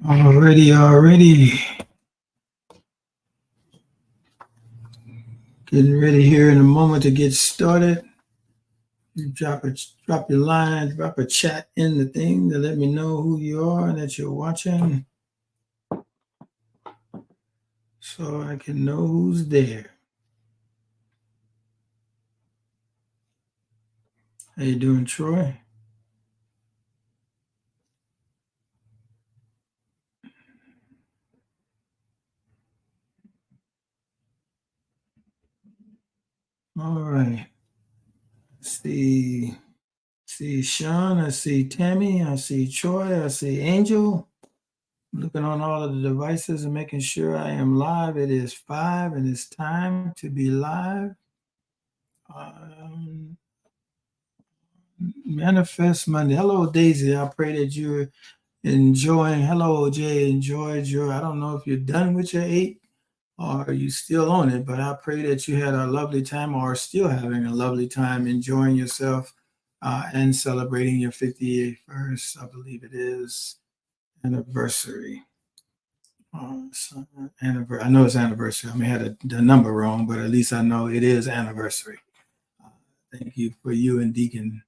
Already. Getting ready here in a moment to get started. You drop your line, drop a chat in the thing to let me know who you are and that you're watching, so I can know who's there. How you doing, Troy? All right. See, see Sean. I see Tammy. I see Troy. I see Angel. Looking on all of the devices and making sure I am live. It is 5 and it's time to be live. Um, Manifest Monday. Hello, Daisy. I pray that you're enjoying. Hello, Jay. Enjoyed your. I don't know if you're done with your 8 or are you still on it, but I pray that you had a lovely time or are still having a lovely time enjoying yourself and celebrating your 51st, I believe it is, anniversary. I know it's anniversary. I may have the number wrong, but at least I know it is anniversary. Uh, Thank you for you and Deacon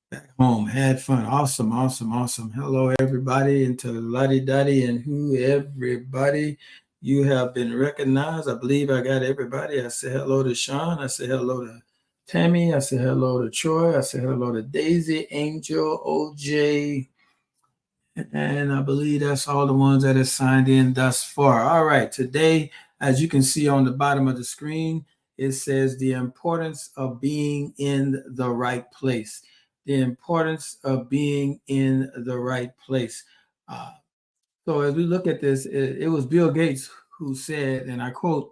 back home. Had fun. Awesome, awesome, awesome. Hello, everybody, and to Lottie Dottie and who everybody. You have been recognized. I believe I got everybody. I said hello to Sean. I said hello to Tammy. I said hello to Troy. I said hello to Daisy, Angel, OJ, and I believe that's all the ones that have signed in thus far. All right. Today, as you can see on the bottom of the screen, it says the importance of being in the right place. The importance of being in the right place. Uh, so as we look at this, it was Bill Gates who said, and I quote,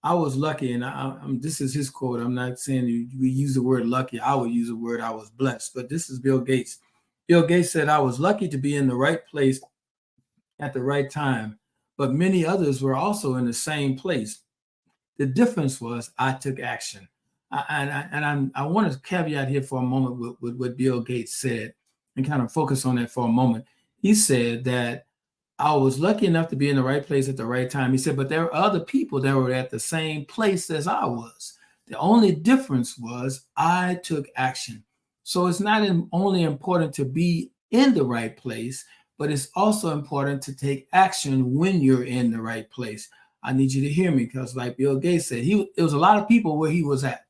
I was lucky, and this is his quote. I'm not saying we use the word lucky. I would use the word I was blessed, but this is Bill Gates. Bill Gates said, I was lucky to be in the right place at the right time, but many others were also in the same place. The difference was I took action. I want to caveat here for a moment with what Bill Gates said and kind of focus on that for a moment. He said that I was lucky enough to be in the right place at the right time. He said, but there were other people that were at the same place as I was. The only difference was I took action. So it's not only important to be in the right place, but it's also important to take action when you're in the right place. I need you to hear me because, like Bill Gates said, it was a lot of people where he was at,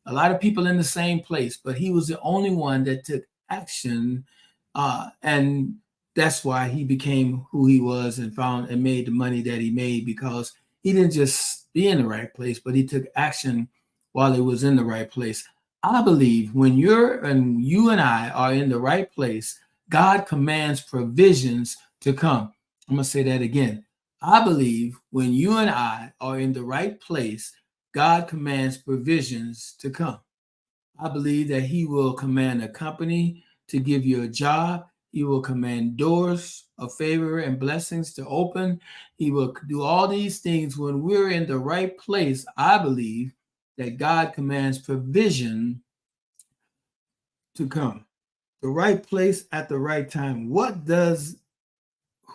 a lot of people in the same place, but he was the only one that took action, and that's why he became who he was and found and made the money that he made, because he didn't just be in the right place, but he took action while he was in the right place. I believe when you and I are in the right place, God commands provisions to come. I'm going to say that again. I believe when you and I are in the right place, God commands provisions to come. I believe that He will command a company to give you a job. He will command doors of favor and blessings to open. He will do all these things when we're in the right place. I believe that God commands provision to come. The right place at the right time.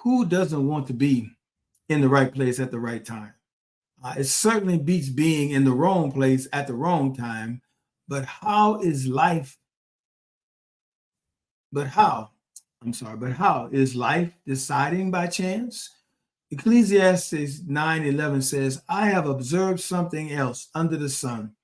Who doesn't want to be in the right place at the right time? It certainly beats being in the wrong place at the wrong time. But how is life? But how? I'm sorry, but how is life deciding by chance? Ecclesiastes 9:11 says, I have observed something else under the sun.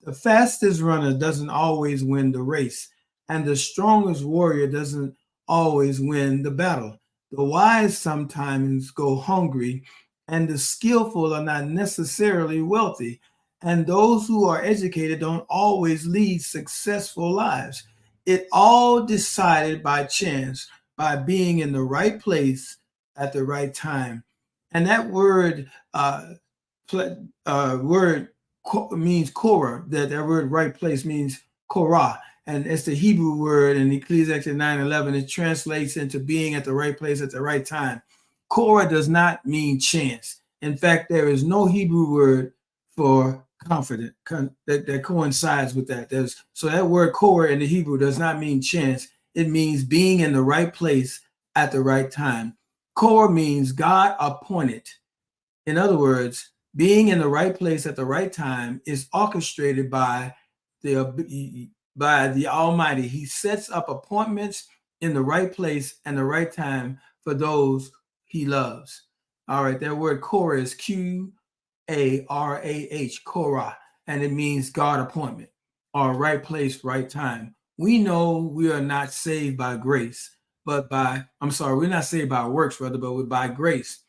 The fastest runner doesn't always win the race, and the strongest warrior doesn't always win the battle. The wise sometimes go hungry, and the skillful are not necessarily wealthy. And those who are educated don't always lead successful lives. It all decided by chance, by being in the right place at the right time. And that word means Korah. That word right place means Korah. And it's the Hebrew word in Ecclesiastes 9:11. It translates into being at the right place at the right time. Korah does not mean chance. In fact, there is no Hebrew word for confident that coincides with that. So that word Korah in the Hebrew does not mean chance. It means being in the right place at the right time. Korah means God appointed. In other words, being in the right place at the right time is orchestrated by the Almighty. He sets up appointments in the right place and the right time for those he loves. All right, that word Korah is Qarah, Korah, and it means God appointment or right place, right time. We know we are not saved by grace, but we're not saved by works, rather, but by grace.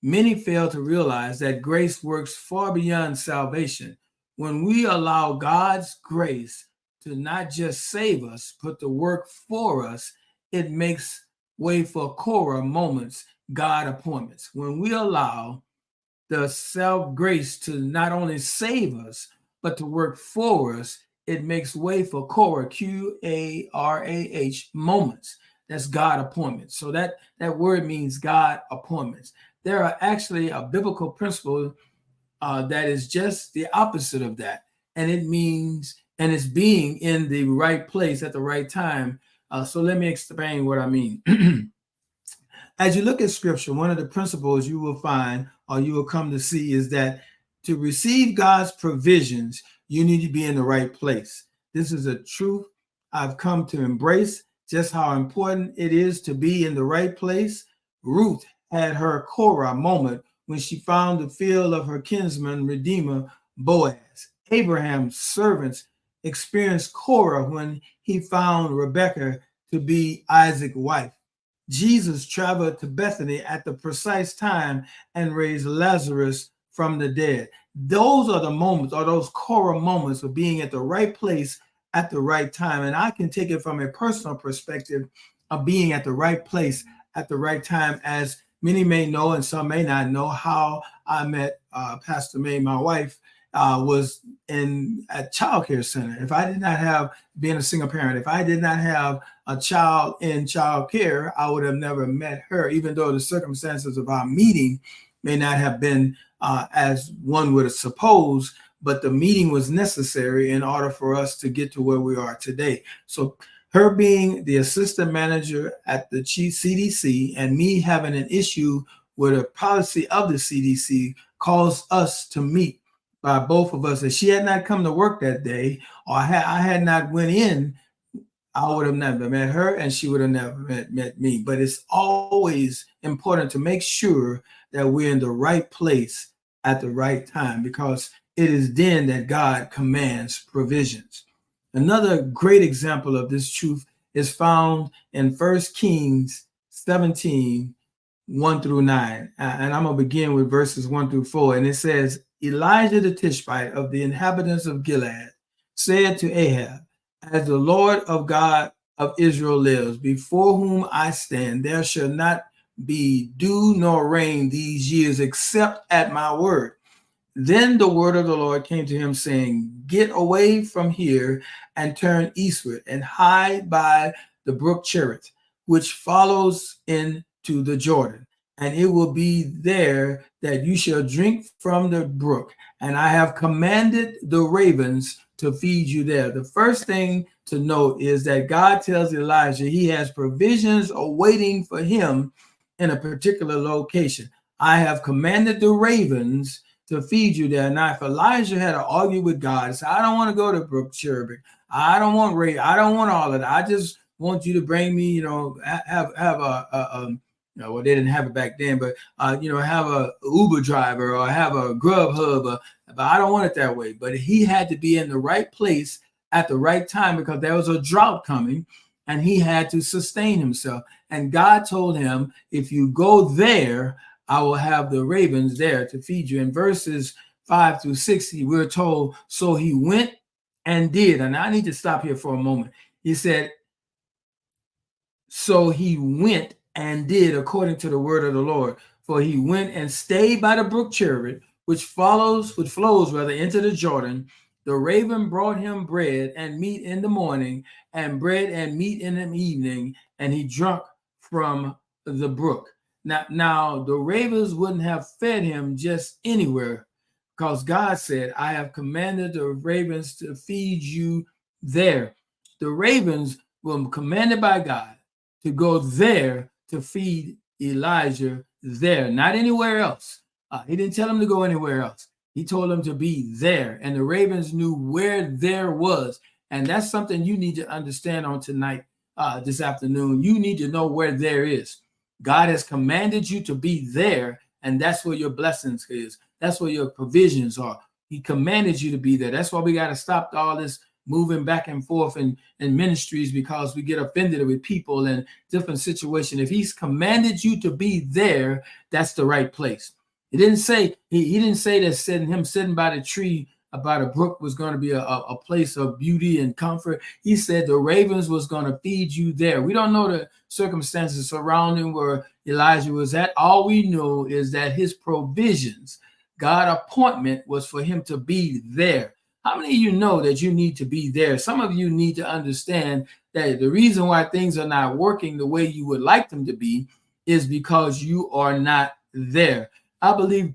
Many fail to realize that grace works far beyond salvation. When we allow God's grace to not just save us, but to work for us, it makes way for Korah moments, God appointments. When we allow the self grace to not only save us, but to work for us, it makes way for Korah, Qarah, moments. That's God appointments. So that word means God appointments. There are actually a biblical principle that is just the opposite of that. And it means, and it's being in the right place at the right time. So let me explain what I mean. As you look at scripture, one of the principles you will find or you will come to see is that to receive God's provisions, you need to be in the right place. This is a truth I've come to embrace, just how important it is to be in the right place. Ruth had her Korah moment when she found the field of her kinsman redeemer, Boaz. Abraham's servants experienced Korah when he found Rebekah to be Isaac's wife. Jesus traveled to Bethany at the precise time and raised Lazarus from the dead. Those are the moments, or those Korah moments of being at the right place at the right time. And I can take it from a personal perspective of being at the right place at the right time, as many may know and some may not know how I met Pastor May, my wife. Was in a child care center. If I did not have, being a single parent, if I did not have a child in child care, I would have never met her, even though the circumstances of our meeting may not have been as one would suppose, but the meeting was necessary in order for us to get to where we are today. So her being the assistant manager at the CDC and me having an issue with a policy of the CDC caused us to meet by both of us. If she had not come to work that day, or I had not went in, I would have never met her and she would have never met me. But it's always important to make sure that we're in the right place at the right time, because it is then that God commands provisions. Another great example of this truth is found in 1 Kings 17, 1 through 9. And I'm going to begin with verses 1 through 4. And it says, Elijah the Tishbite of the inhabitants of Gilead said to Ahab, as the Lord of God of Israel lives, before whom I stand, there shall not be dew nor rain these years except at my word. Then the word of the Lord came to him, saying, get away from here and turn eastward and hide by the brook Cherith, which follows into the Jordan. And it will be there that you shall drink from the brook. And I have commanded the ravens to feed you there. The first thing to note is that God tells Elijah he has provisions awaiting for him in a particular location. I have commanded the ravens to feed you there. Now, if Elijah had to argue with God, say, I don't want to go to Brook Cherith. I don't want rain. I don't want all of that. I just want you to bring me, have a well, they didn't have it back then, but have a Uber driver or have a Grubhub, but I don't want it that way. But he had to be in the right place at the right time, because there was a drought coming and he had to sustain himself. And God told him, if you go there, I will have the ravens there to feed you. In verses 5 through 6, we're told, so he went and did. And I need to stop here for a moment. He said, so he went and did according to the word of the Lord. For he went and stayed by the brook Cherith, which flows into the Jordan. The raven brought him bread and meat in the morning, and bread and meat in the evening, and he drank from the brook. Now the ravens wouldn't have fed him just anywhere, because God said, I have commanded the ravens to feed you there. The ravens were commanded by God to go there to feed Elijah there, not anywhere else. He didn't tell him to go anywhere else. He told him to be there. And the ravens knew where there was. And that's something you need to understand on tonight, this afternoon. You need to know where there is. God has commanded you to be there, and that's where your blessings is. That's where your provisions are. He commanded you to be there. That's why we got to stop all this moving back and forth in ministries, because we get offended with people and different situations. If he's commanded you to be there, that's the right place. He didn't say he didn't say that sitting by the tree about a brook was going to be a place of beauty and comfort. He said the ravens was going to feed you there. We don't know the circumstances surrounding where Elijah was at. All we know is that his provisions, God's appointment, was for him to be there. How many of you know that you need to be there? Some of you need to understand that the reason why things are not working the way you would like them to be is because you are not there. I believe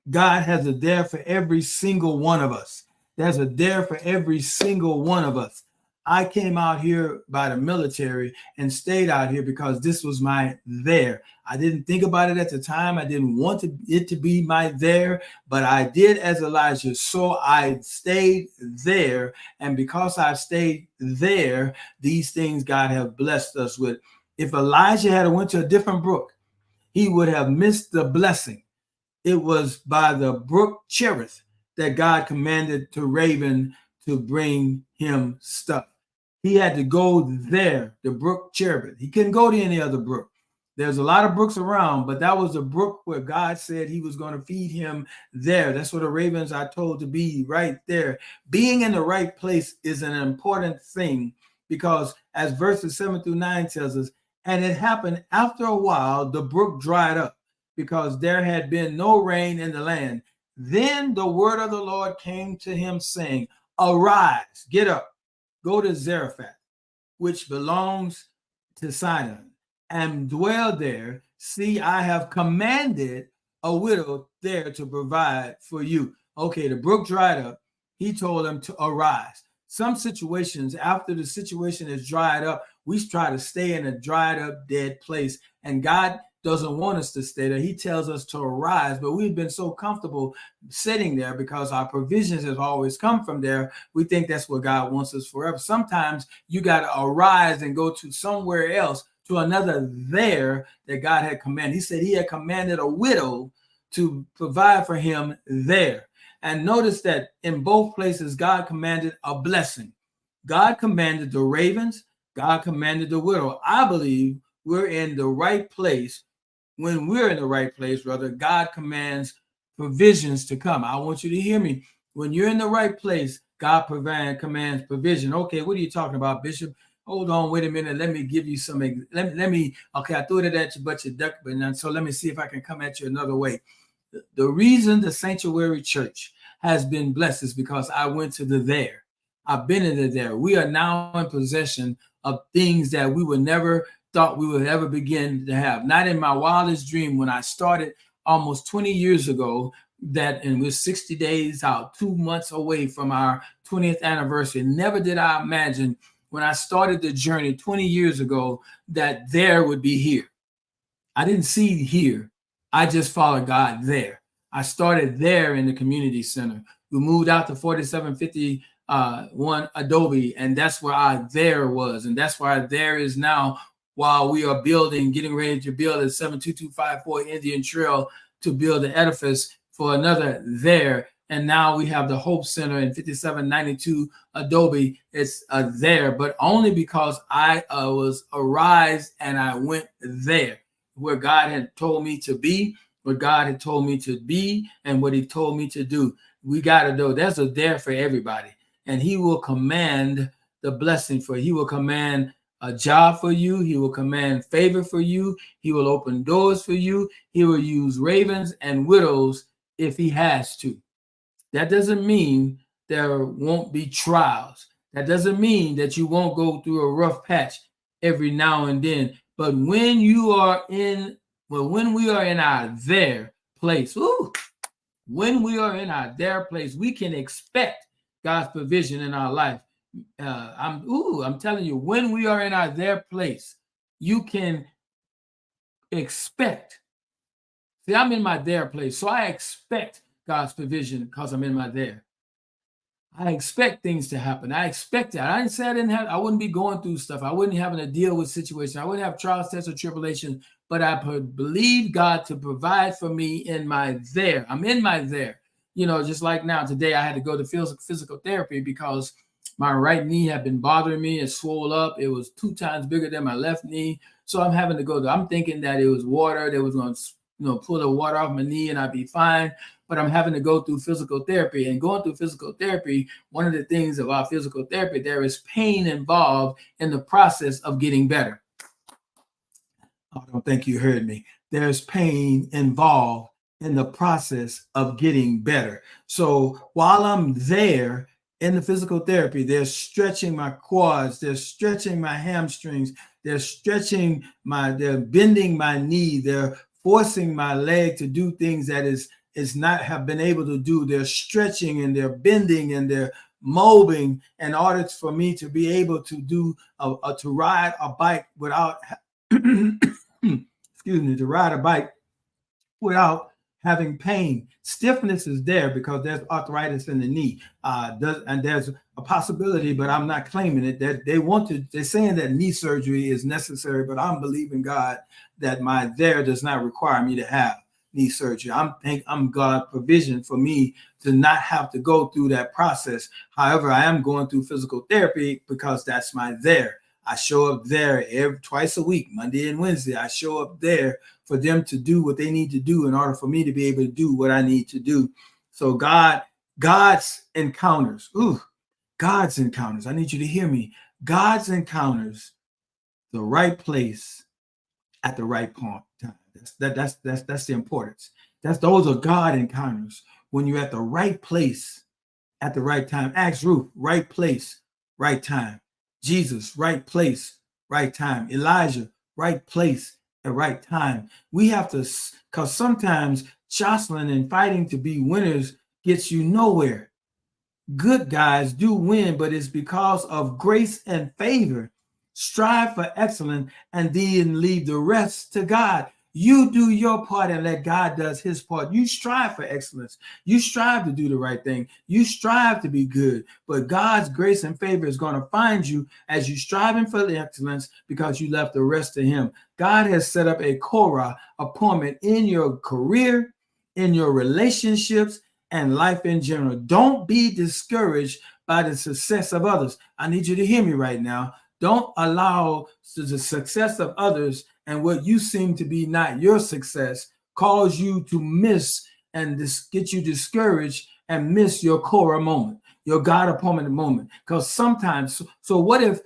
God has a there for every single one of us. There's a there for every single one of us. I came out here by the military and stayed out here because this was my there. I didn't think about it at the time. I didn't want it to be my there, but I did as Elijah. So I stayed there. And because I stayed there, these things God have blessed us with. If Elijah had went to a different brook, he would have missed the blessing. It was by the brook Cherith that God commanded to Raven to bring him stuff. He had to go there, the brook Cherith. He couldn't go to any other brook. There's a lot of brooks around, but that was the brook where God said he was going to feed him there. That's what the ravens are told to be, right there. Being in the right place is an important thing, because as verses 7-9 tells us, and it happened after a while, the brook dried up, because there had been no rain in the land. Then the word of the Lord came to him, saying, arise, get up, go to Zarephath, which belongs to Sidon, and dwell there. See, I have commanded a widow there to provide for you. Okay, the brook dried up. He told him to arise. Some situations, after the situation is dried up, we try to stay in a dried up, dead place. And God doesn't want us to stay there. He tells us to arise, but we've been so comfortable sitting there because our provisions have always come from there. We think that's where God wants us forever. Sometimes you got to arise and go to somewhere else, to another there that God had commanded. He said he had commanded a widow to provide for him there. And notice that in both places, God commanded a blessing. God commanded the ravens. God commanded the widow. I believe we're in the right place. When we're in the right place, brother, God commands provisions to come. I want you to hear me. When you're in the right place, God commands provision. Okay, what are you talking about, Bishop? Hold on, wait a minute. Let me give you some. Okay, I threw it at you, but you ducked. But so let me see if I can come at you another way. The reason the Sanctuary Church has been blessed is because I went to the there. I've been in the there. We are now in possession of things that we would never thought we would ever begin to have. Not in my wildest dream when I started almost 20 years ago, that, and we're 60 days out, 2 months away from our 20th anniversary. Never did I imagine when I started the journey 20 years ago that there would be here. I didn't see here. I just followed God there. I started there in the community center. We moved out to 4751 Adobe, and that's where our there was. And that's where our there is now, while we are building, getting ready to build a 72254 Indian Trail to build the edifice for another there. And now we have the Hope Center in 5792 Adobe. It's there, but only because I was arise and I went there, where God had told me to be, what God had told me to be, and what he told me to do. We got to know there's a there for everybody. And he will command the blessing for you. He will command a job for you. He will command favor for you. He will open doors for you. He will use ravens and widows if he has to. That doesn't mean there won't be trials. That doesn't mean that you won't go through a rough patch every now and then. But when we are in our there place, when we are in our there place, we can expect God's provision in our life. I'm telling you, when we are in our there place, you can expect. See, I'm in my there place, so I expect God's provision because I'm in my there. I expect things to happen. I expect that. I didn't say I wouldn't be going through stuff. I wouldn't having to deal with situations. I wouldn't have trials, tests, or tribulations, but I believe God to provide for me in my there. I'm in my there. Just like now, today I had to go to physical therapy because my right knee had been bothering me. It swole up. It was 2 times bigger than my left knee. So I'm having to go I'm thinking that it was water that was going to, pull the water off my knee and I'd be fine. But I'm having to go through physical therapy. And going through physical therapy, one of the things about physical therapy, there is pain involved in the process of getting better. I don't think you heard me. There's pain involved in the process of getting better. So while I'm there in the physical therapy, they're stretching my quads, they're stretching my hamstrings, they're bending my knee, they're forcing my leg to do things that is not have been able to do. They're stretching and they're bending and they're molding in order for me to be able to to ride a bike without to ride a bike without having pain. Stiffness is there because there's arthritis in the knee. And there's a possibility, but I'm not claiming it, that they're saying that knee surgery is necessary, but I'm believing God that my there does not require me to have knee surgery. I'm God's provision for me to not have to go through that process. However, I am going through physical therapy because that's my there. I show up there twice a week, Monday and Wednesday. I show up there for them to do what they need to do in order for me to be able to do what I need to do. So God's encounters. God's encounters. I need you to hear me. God's encounters, the right place at the right point. That's the importance. Those are God encounters. When you're at the right place at the right time. Ask Ruth, right place, right time. Jesus, right place, right time. Elijah, right place at right time. We have to, because sometimes jostling and fighting to be winners gets you nowhere. Good guys do win, but it's because of grace and favor. Strive for excellence and then leave the rest to God. You do your part and let God does his part. You strive for excellence. You strive to do the right thing. You strive to be good. But God's grace and favor is going to find you as you striving for the excellence because you left the rest to him. God has set up a Korah appointment in your career, in your relationships, and life in general. Don't be discouraged by the success of others. I need you to hear me right now. Don't allow the success of others and what you seem to be not your success cause you to miss and get you discouraged and miss your Korah moment, your God appointed moment. Because sometimes, so what if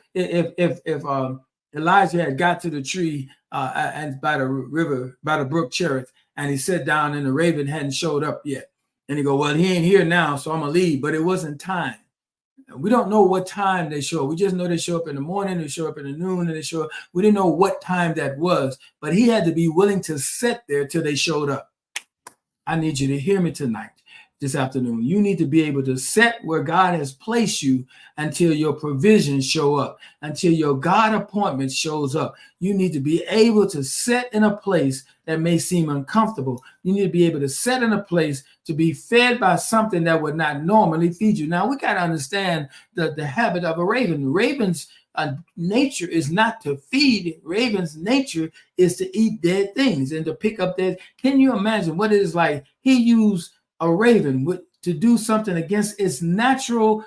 Elijah had got to the tree and by the river, by the brook Cherith, and he sat down and the raven hadn't showed up yet. And he go, well, he ain't here now, so I'm gonna leave. But it wasn't time. We don't know what time they show up. We just know they show up in the morning, they show up in the noon, and they show up. We didn't know what time that was, but he had to be willing to sit there till they showed up. I need you to hear me tonight, this afternoon. You need to be able to sit where God has placed you until your provisions show up, until your God appointment shows up. You need to be able to sit in a place that may seem uncomfortable. You need to be able to sit in a place to be fed by something that would not normally feed you. Now, we got to understand the habit of a raven. The raven's nature is not to feed. Raven's nature is to eat dead things and to pick up dead. Can you imagine what it is like? He used a raven to do something against its natural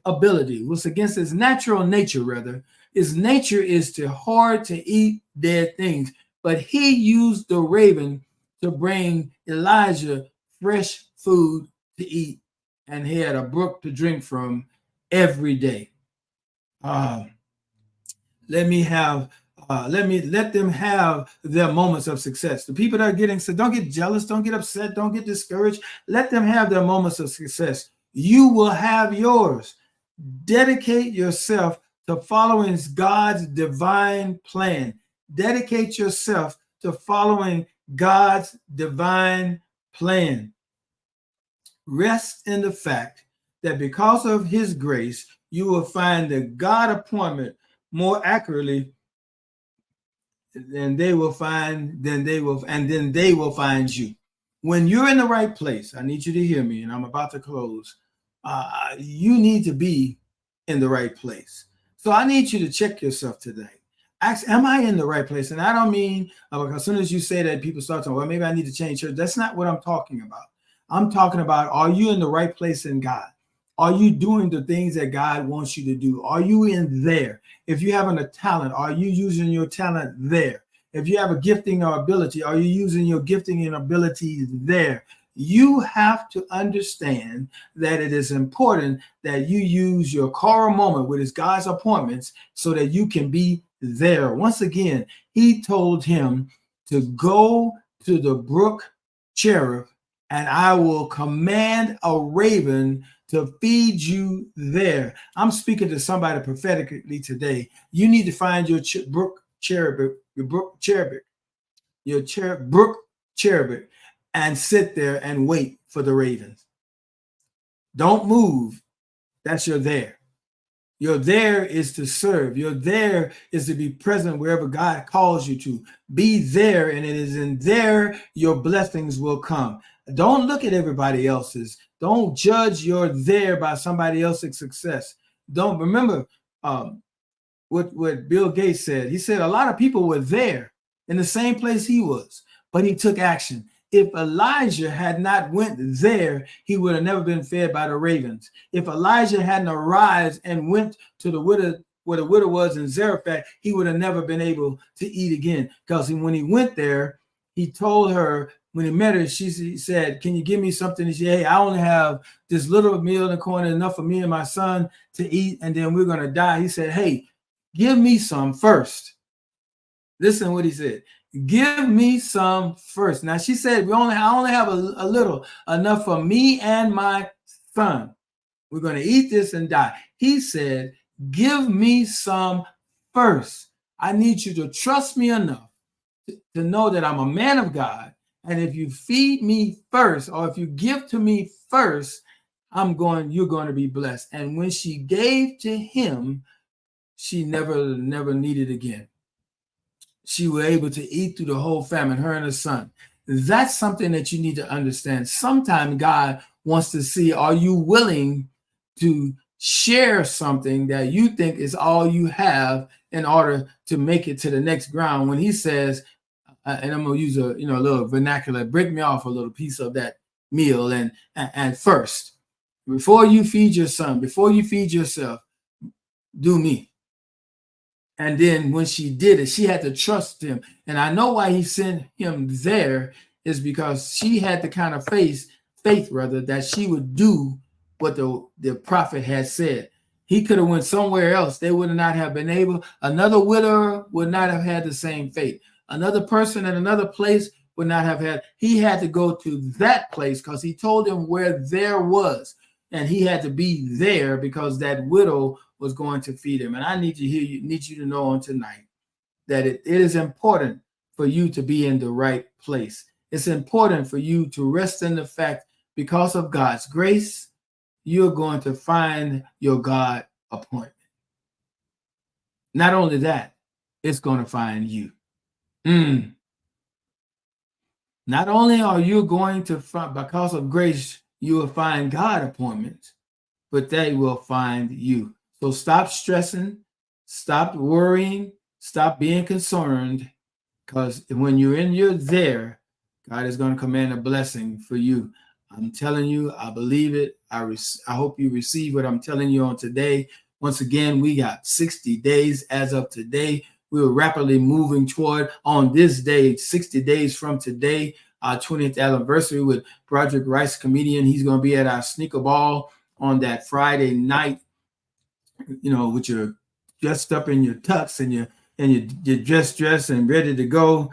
ability, what's against its natural nature, rather. Its nature is to hoard, to eat dead things. But he used the raven to bring Elijah fresh food to eat, and he had a brook to drink from every day. Let them have their moments of success. The people that are getting so don't get jealous, don't get upset, don't get discouraged. Let them have their moments of success. You will have yours. Dedicate yourself to following God's divine plan. Dedicate yourself to following God's divine plan. Rest in the fact that because of his grace, you will find the God appointment more accurately. then they will find you. When you're in the right place, I need you to hear me, and I'm about to close. You need to be in the right place. So I need you to check yourself today. Ask, am I in the right place? And I don't mean as soon as you say that, people start talking, well, maybe I need to change church. That's not what I'm talking about. I'm talking about, are you in the right place in God? Are you doing the things that God wants you to do? Are you in there? If you have a talent, are you using your talent there? If you have a gifting or ability, are you using your gifting and ability there? You have to understand that it is important that you use your choral moment, which is God's appointments, so that you can be there. Once again, he told him to go to the brook Cherith, and I will command a raven to feed you there. I'm speaking to somebody prophetically today. You need to find your brook Cherith, brook Cherith, and sit there and wait for the ravens. Don't move. That's your there. Your there is to serve. Your there is to be present wherever God calls you to. Be there, and it is in there your blessings will come. Don't look at everybody else's. Don't judge your there by somebody else's success. Don't remember what Bill Gates said. He said a lot of people were there in the same place he was, but he took action. If Elijah had not went there, he would have never been fed by the ravens. If Elijah hadn't arisen and went to the widow, where the widow was in Zarephath, he would have never been able to eat again. Because when he went there, he told her, when he met her, he said, can you give me something? She said, hey, I only have this little meal in the corner, enough for me and my son to eat, and then we're going to die. He said, hey, give me some first. Listen to what he said. Give me some first. Now she said, I only have a little, enough for me and my son. We're going to eat this and die. He said, give me some first. I need you to trust me enough to know that I'm a man of God. And if you feed me first, or if you give to me first, you're going to be blessed. And when she gave to him, she never needed again. She was able to eat through the whole famine, her and her son. That's something that you need to understand. Sometimes God wants to see, are you willing to share something that you think is all you have in order to make it to the next ground? When he says, and I'm going to use a little vernacular, break me off a little piece of that meal, and first, before you feed your son, before you feed yourself, do me. And then when she did it, she had to trust him. And I know why he sent him there is because she had the kind of faith that she would do what the prophet had said. He could have went somewhere else. They would not have been able. Another widower would not have had the same faith. Another person in another place would not have had. He had to go to that place because he told him where there was. And he had to be there because that widow was going to feed him. And I need you to know on tonight that it is important for you to be in the right place. It's important for you to rest in the fact, because of God's grace, you're going to find your God appointment. Not only that, it's going to find you. Not only are you going to find, because of grace, you will find God appointments, but they will find you. So stop stressing, stop worrying, stop being concerned, because when you're there, God is going to command a blessing for you. I'm telling you, I believe it. I hope you receive what I'm telling you on today. Once again, we got 60 days as of today. We're rapidly moving toward, on this day, 60 days from today, our 20th anniversary with Broderick Rice, comedian. He's going to be at our sneaker ball on that Friday night, with your dressed up in your tux and your dress and ready to go,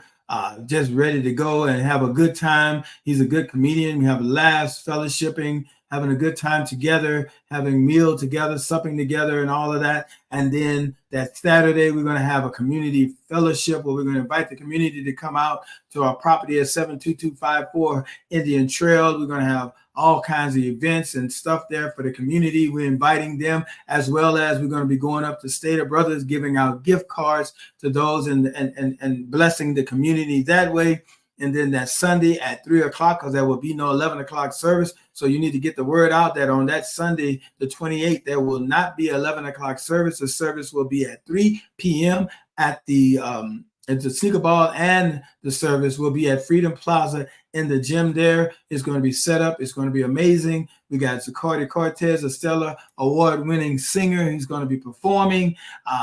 just ready to go and have a good time. He's a good comedian. We have laughs, fellowshipping, having a good time together, having meal together, supping together, and all of that. And then that Saturday, we're going to have a community fellowship where we're going to invite the community to come out to our property at 72254 Indian Trail. We're going to have all kinds of events and stuff there for the community. We're inviting them, as well as we're going to be going up to Stater Brothers, giving out gift cards to those and blessing the community that way. And then that Sunday at 3 o'clock, because there will be no 11 o'clock service. So you need to get the word out that on that Sunday, the 28th, there will not be 11 o'clock service. The service will be at 3 p.m. at the Sneaker Ball, and the service will be at Freedom Plaza in the gym there. It's going to be set up. It's going to be amazing. We got Zacardi Cortez, a stellar award-winning singer. He's going to be performing.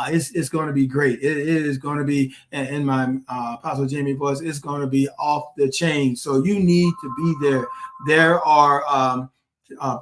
It's going to be great. It is going to be, in my Apostle Jamie voice, it's going to be off the chain. So you need to be there. There are,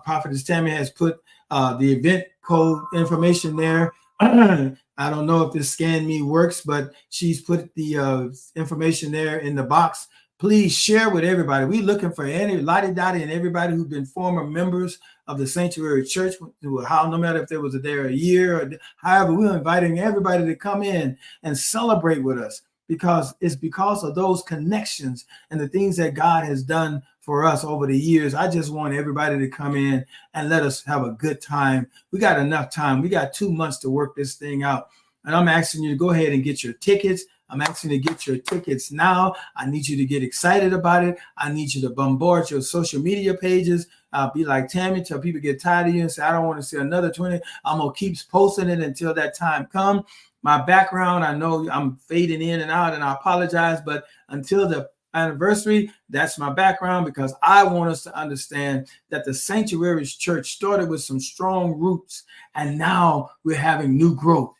Prophetess Tammy has put the event code information there. I don't know if this Scan Me works, but she's put the information there in the box. Please share with everybody. We're looking for any Lottie Dottie and everybody who's been former members of the Sanctuary Church, no matter if they was there a year or however, we're inviting everybody to come in and celebrate with us, because it's because of those connections and the things that God has done for us over the years. I just want everybody to come in and let us have a good time. We got enough time. We got 2 months to work this thing out. And I'm asking you to go ahead and get your tickets. I'm asking you to get your tickets now. I need you to get excited about it. I need you to bombard your social media pages. Be like Tammy, till people get tired of you and say, I don't want to see another 20. I'm going to keep posting it until that time comes. My background, I know I'm fading in and out, and I apologize, but until the anniversary, that's my background, because I want us to understand that the Sanctuary's Church started with some strong roots, and now we're having new growth,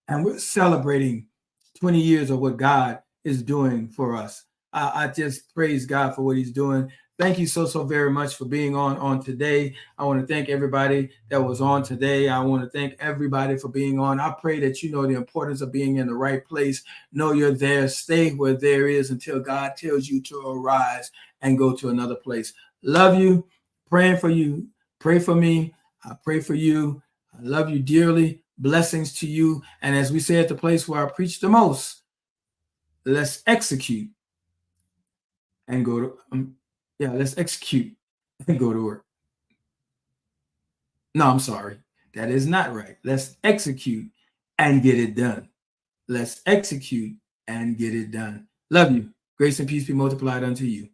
and we're celebrating 20 years of what God is doing for us. I just praise God for what he's doing. Thank you so very much for being on today. I want to thank everybody that was on today. I want to thank everybody for being on. I pray that you know the importance of being in the right place. Know you're there. Stay where there is until God tells you to arise and go to another place. Love you. Praying for you. Pray for me. I pray for you. I love you dearly. Blessings to you. And as we say at the place where I preach the most, let's execute and go to let's execute and go to work. No, I'm sorry. That is not right. Let's execute and get it done. Let's execute and get it done. Love you. Grace and peace be multiplied unto you.